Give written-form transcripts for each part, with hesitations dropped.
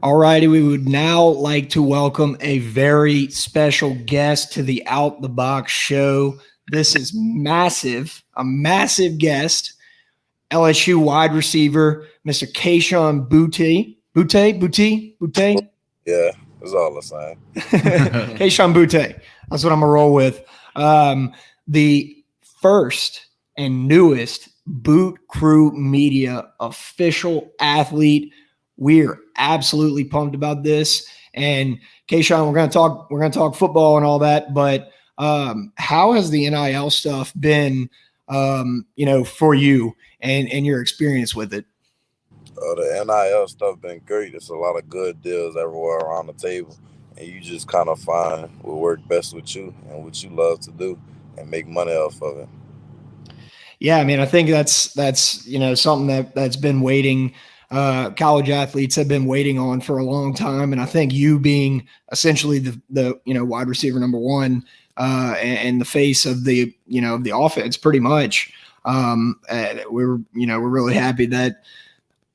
All righty, we would now like to welcome a very special guest to the Out the Box show. This is massive, a massive guest, LSU wide receiver, Mr. Kayshon Boutte. Boutte? Yeah, it's all the same. Kayshon Boutte. That's what I'm going to roll with. The first and newest Boot Crew Media official athlete. We're absolutely pumped about this. And Kayshon, we're gonna talk football and all that, but how has the NIL stuff been for you and your experience with it? The NIL stuff been great. There's a lot of good deals everywhere around the table, and you just kind of find what work best with you and what you love to do, and make money off of it. Yeah, I mean, I think that's something that's been waiting. College athletes have been waiting on for a long time, and I think you being essentially the wide receiver number one and the face of the offense, pretty much. We're really happy that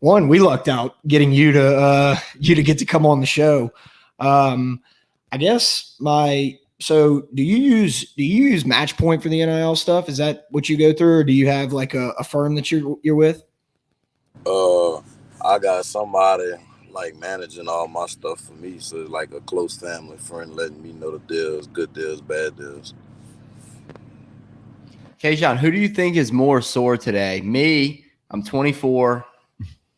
we lucked out getting you to get to come on the show. I guess So do you use Match Point for the NIL stuff? Is that what you go through, or do you have like a firm that you're with? I got somebody like managing all my stuff for me, so it's like a close family friend letting me know the deals, good deals, bad deals. Kayshon, who do you think is more sore today? Me, I'm 24.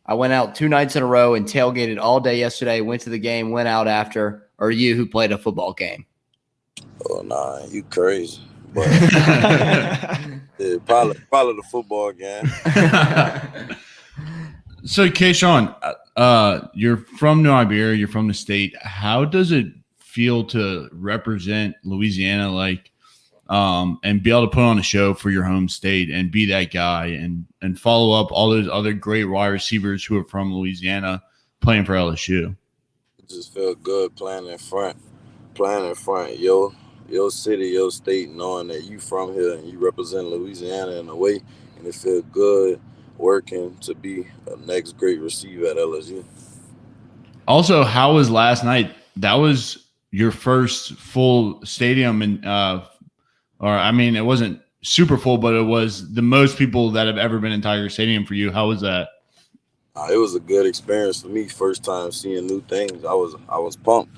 I went out 2 nights in a row and tailgated all day yesterday, went to the game, went out after, or you who played a football game? Oh, nah, you crazy. But yeah, probably the football game. So, Kayshon, you're from New Iberia, you're from the state. How does it feel to represent Louisiana, and be able to put on a show for your home state and be that guy and follow up all those other great wide receivers who are from Louisiana playing for LSU? It just felt good playing in front your city, your state, knowing that you from here and you represent Louisiana in a way, and it felt good working to be a next great receiver at LSU. Also, how was last night? That was your first full stadium, and it wasn't super full, but it was the most people that have ever been in Tiger Stadium for you. How was that? It was a good experience for me. First time seeing new things. I was pumped.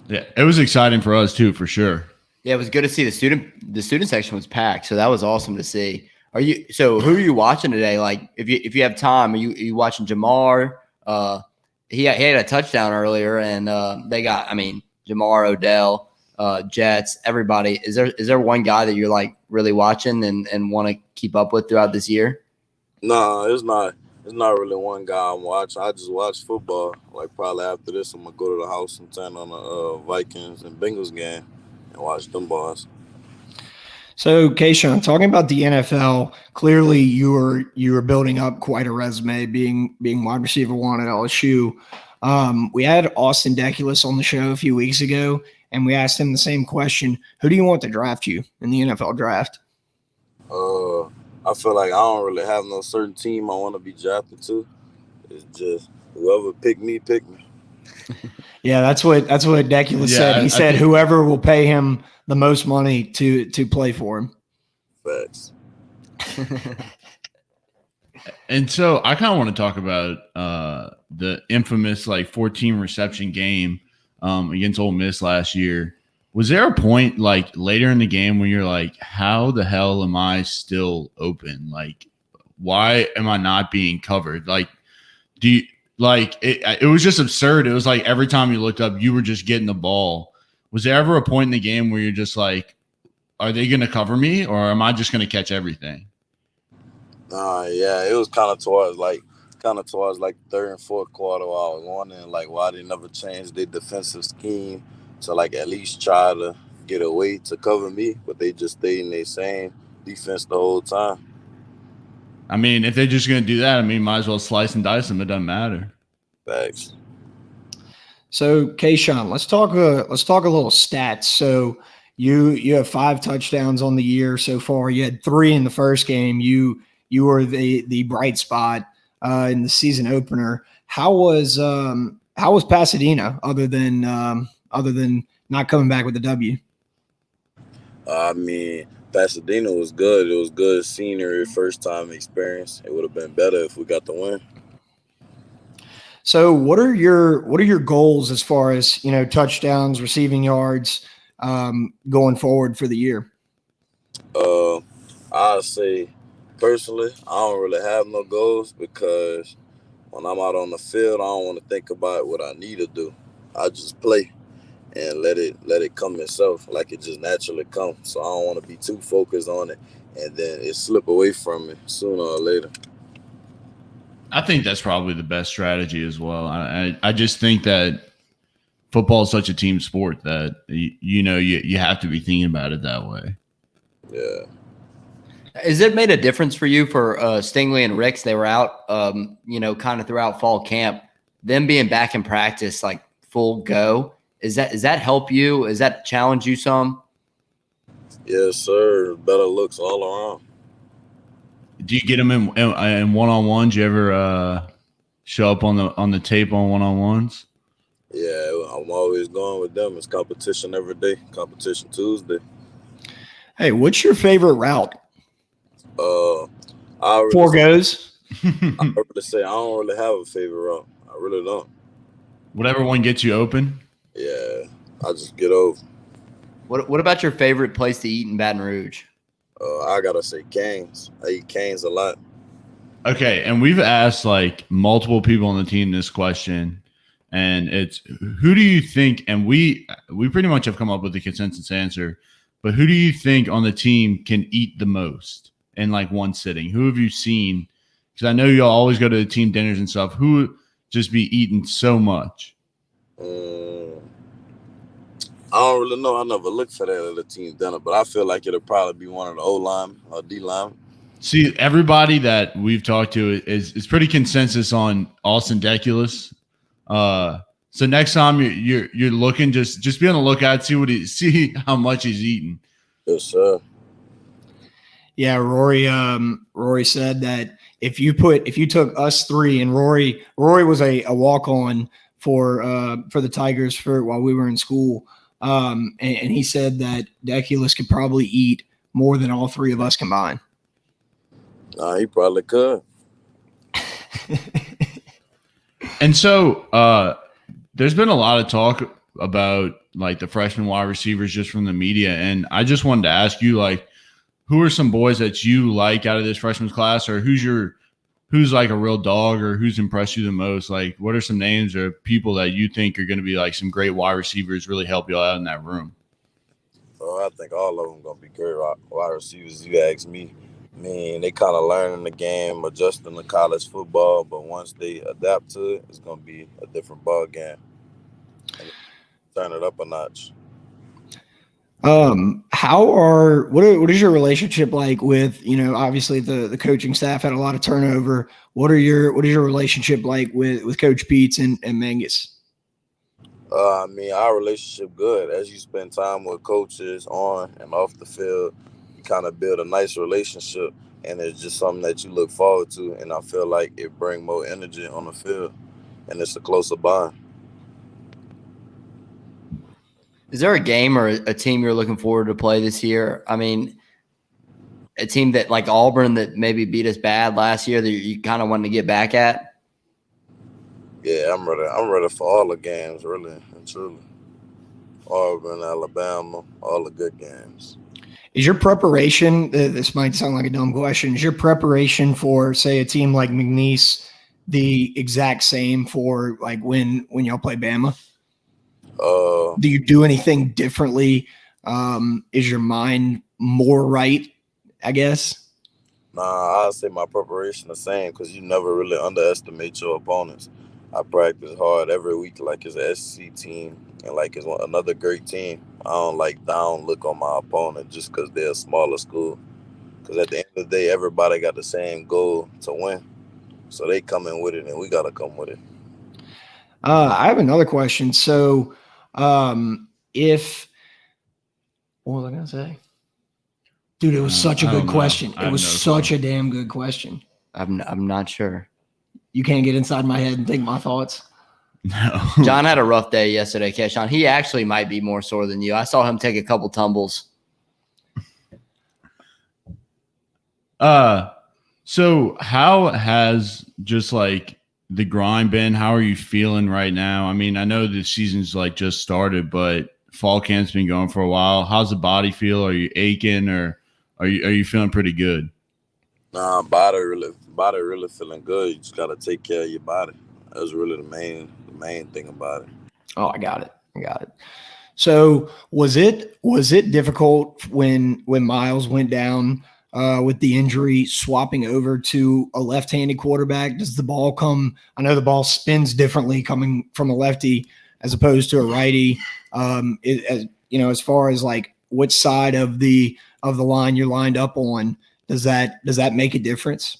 Yeah, it was exciting for us too, for sure. Yeah, it was good to see the student section was packed, so that was awesome to see. Who are you watching today? Like, if you have time, are you watching Jamar? He had a touchdown earlier, and they got, Jamar, Odell, Jets, everybody. Is there one guy that you're like really watching and want to keep up with throughout this year? No, it's not really one guy I'm watching. I just watch football. Like, probably after this, I'm gonna go to the house and turn on the Vikings and Bengals game and watch them boys. So, Kayshon, talking about the NFL, clearly you were building up quite a resume, being wide receiver one at LSU. We had Austin Deculus on the show a few weeks ago, and we asked him the same question: who do you want to draft you in the NFL draft? I feel like I don't really have no certain team I want to be drafted to. It's just whoever pick me. Yeah, that's what Deculus said. He said whoever will pay him the most money to play for him. Facts. And so I kind of want to talk about the infamous 14 reception game against Ole Miss last year. Was there a point later in the game where you're like, how the hell am I still open? Like, why am I not being covered? It was just absurd. It was like every time you looked up, you were just getting the ball. Was there ever a point in the game where you're just like, are they going to cover me or am I just going to catch everything? Yeah, it was kind of towards the third and fourth quarter where I was wondering why they never changed their defensive scheme to at least try to get away to cover me, but they just stayed in their same defense the whole time. I mean, if they're just going to do that, might as well slice and dice them. It doesn't matter. Thanks. So, Kayshon, let's talk a little stats. So, you have 5 touchdowns on the year so far. You had 3 in the first game. You were the bright spot in the season opener. how was Pasadena other than not coming back with the W? I mean, Pasadena was good. It was good scenery, first time experience. It would have been better if we got the win. So what are your goals as far as, touchdowns, receiving yards, going forward for the year? I'd say personally, I don't really have no goals because when I'm out on the field, I don't want to think about what I need to do. I just play and let it come itself, like it just naturally comes. So I don't want to be too focused on it, and then it slip away from me sooner or later. I think that's probably the best strategy as well. I just think that football is such a team sport that you have to be thinking about it that way. Yeah. Has it made a difference for you for Stingley and Ricks? They were out, kind of throughout fall camp. Them being back in practice, like full go, does that help you? Does that challenge you some? Yes, sir. Better looks all around. Do you get them in one-on-ones? You ever show up on the tape on one-on-ones? Yeah, I'm always going with them. It's competition every day. Competition Tuesday. Hey, what's your favorite route? Four goes. I really say I don't really have a favorite route. I really don't. Whatever one gets you open. Yeah, I just get over. What about your favorite place to eat in Baton Rouge? I gotta say Canes. I eat Canes a lot. Okay, and we've asked like multiple people on the team this question, and it's who do you think? And we pretty much have come up with a consensus answer. But who do you think on the team can eat the most in like one sitting? Who have you seen? Because I know y'all always go to the team dinners and stuff. Who would just be eating so much? I don't really know. I never looked for that at a team dinner, but I feel like it'll probably be one of the O line or D line. See, everybody that we've talked to is pretty consensus on Austin Deculus. So next time you're looking, just be on the lookout, see how much he's eating. Yes, sir. Yeah, Rory said that if you took us three, and Rory was a walk on for the Tigers while we were in school, and he said that Deculus could probably eat more than all three of us combined. He probably could. And so there's been a lot of talk about like the freshman wide receivers just from the media, and I just wanted to ask you, like, who are some boys that you like out of this freshman class, or who's like a real dog, or who's impressed you the most? Like, what are some names or people that you think are going to be like some great wide receivers, really help you out in that room? I think all of them gonna be great wide receivers. You ask me. I mean, they kind of learning the game, adjusting to college football, but once they adapt to it, it's gonna be a different ball game. And turn it up a notch. What is your relationship like with, obviously the coaching staff had a lot of turnover. What is your relationship like with Coach Beats and Mangus? I mean, our relationship good. As you spend time with coaches on and off the field, you kind of build a nice relationship, and it's just something that you look forward to. And I feel like it brings more energy on the field, and it's a closer bond. Is there a game or a team you're looking forward to play this year? I mean, a team that like Auburn that maybe beat us bad last year that you kind of want to get back at? Yeah, I'm ready. I'm ready for all the games, really and truly. Auburn, Alabama, all the good games. Is your preparation, this might sound like a dumb question, is your preparation for, say, a team like McNeese the exact same for like when y'all play Bama? Do you do anything differently? Is your mind more right, I guess? Nah, I'd say my preparation the same because you never really underestimate your opponents. I practice hard every week like it's an SEC team and like it's another great team. I don't like down look on my opponent just because they're a smaller school. Because at the end of the day, everybody got the same goal to win. So they come in with it and we got to come with it. I have another question. So what was I going to say? Dude, it was such a good question. It was such a damn good question. I'm not sure. you can't get inside my head and think my thoughts. No. John had a rough day yesterday, Kayshon. He actually might be more sore than you. I saw him take a couple tumbles. So how has just like the grind been? How are you feeling right now? I mean, I know the season's like just started, but fall camp's been going for a while. How's the body feel? Are you aching or are you feeling pretty good? Nah, body really feeling good. You just gotta take care of your body. That's really the main thing about it. Oh, I got it. So was it difficult when Miles went down with the injury, swapping over to a left-handed quarterback? Does the ball come? I know the ball spins differently coming from a lefty as opposed to a righty. As far as like which side of the line you're lined up on, does that make a difference?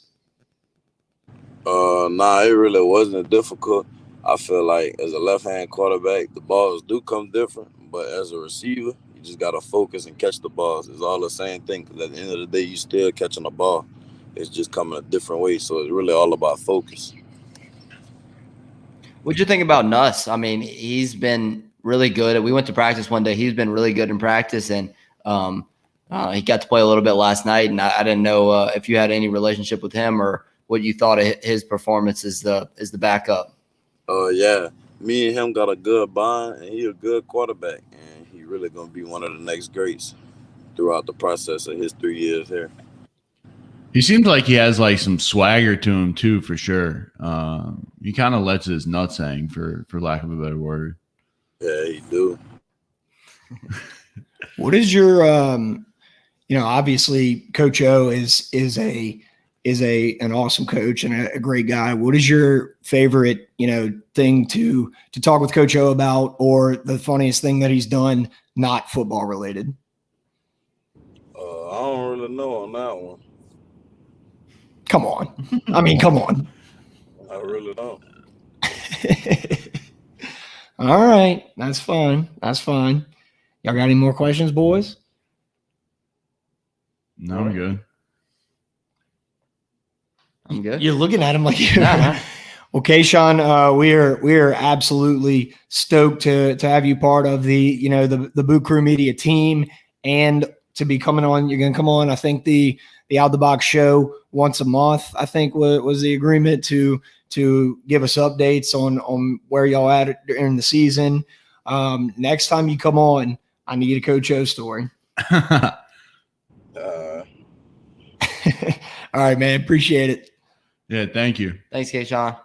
Nah, it really wasn't difficult. I feel like as a left-hand quarterback, the balls do come different, but as a receiver, you just gotta focus and catch the balls. It's all the same thing. Because at the end of the day, you still catching the ball. It's just coming a different way. So it's really all about focus. What'd you think about Nuss? I mean, he's been really good. We went to practice one day. He's been really good in practice, and he got to play a little bit last night. And I didn't know if you had any relationship with him or what you thought of his performance as the backup. Yeah, me and him got a good bond, and he a good quarterback, and he really gonna be one of the next greats throughout the process of his 3 years here. He seems like he has like some swagger to him too, for sure. He kind of lets his nuts hang, for lack of a better word. Yeah, he do. What is your obviously Coach O is an awesome coach and a great guy. What is your favorite, thing to talk with Coach O about, or the funniest thing that he's done not football related? I don't really know on that one. Come on. I mean, come on. I really don't. All right. That's fine. Y'all got any more questions, boys? No, I'm good. I'm good. You're looking at him like you. Nah. Well, Kayshon, we are absolutely stoked to have you part of the Boutte Crew Media team and to be coming on. You're going to come on. I think the Out the Box show once a month. I think was the agreement to give us updates on where y'all at during the season. Next time you come on, I need a Coach O story. All right, man. Appreciate it. Yeah, thank you. Thanks, Kayshon.